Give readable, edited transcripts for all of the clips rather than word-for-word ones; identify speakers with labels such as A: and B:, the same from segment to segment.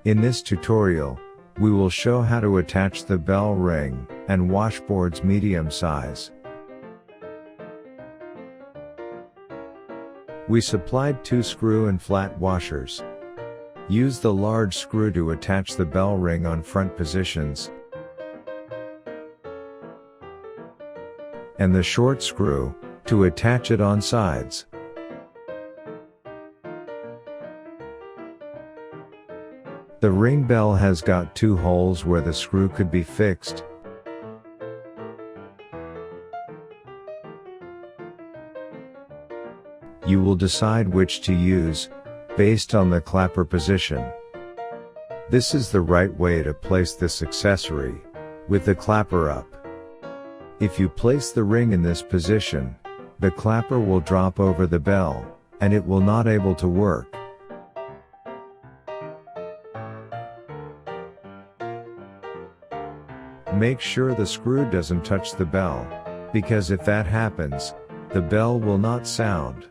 A: In this tutorial, we will show how to attach the bell ring and washboards medium size. We supplied 2 screw and flat washers. Use the large screw to attach the bell ring on front positions, and the short screw to attach it on sides. The ring bell has got 2 holes where the screw could be fixed. You will decide which to use, based on the clapper position. This is the right way to place this accessory, with the clapper up. If you place the ring in this position, the clapper will drop over the bell, and it will not able to work. Make sure the screw doesn't touch the bell, because if that happens, the bell will not sound.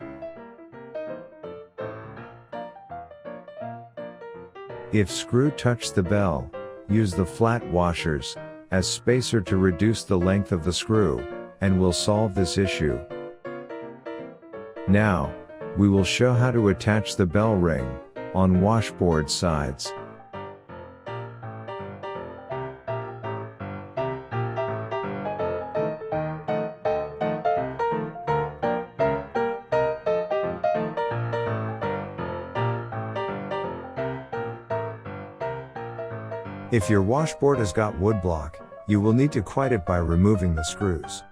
A: If screw touch the bell, use the flat washers as spacer to reduce the length of the screw, and will solve this issue. Now, we will show how to attach the bell ring on washboard sides. If your washboard has got wood block, you will need to quiet it by removing the screws.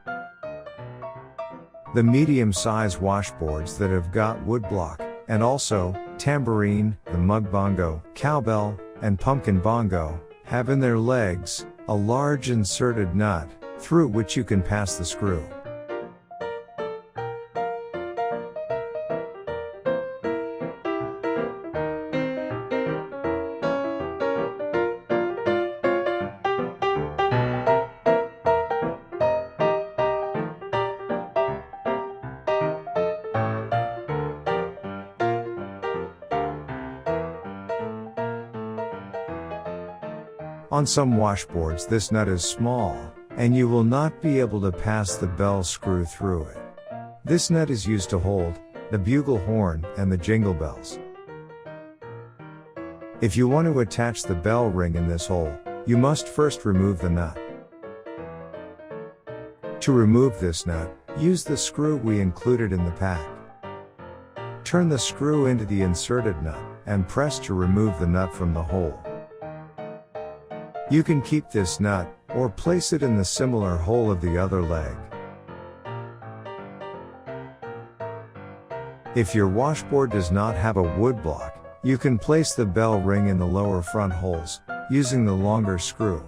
A: The medium-size washboards that have got wood block, and also tambourine, the mug bongo, cowbell, and pumpkin bongo, have in their legs a large inserted nut, through which you can pass the screw. On some washboards this nut is small, and you will not be able to pass the bell screw through it. This nut is used to hold the bugle horn and the jingle bells. If you want to attach the bell ring in this hole, you must first remove the nut. To remove this nut, use the screw we included in the pack. Turn the screw into the inserted nut, and press to remove the nut from the hole. You can keep this nut, or place it in the similar hole of the other leg. If your washboard does not have a wood block, you can place the bell ring in the lower front holes, using the longer screw.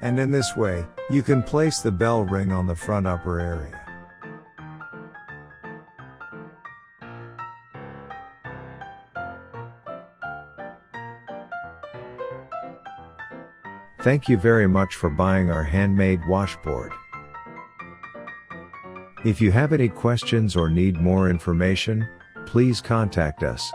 A: And in this way, you can place the bell ring on the front upper area. Thank you very much for buying our handmade washboard. If you have any questions or need more information, please contact us.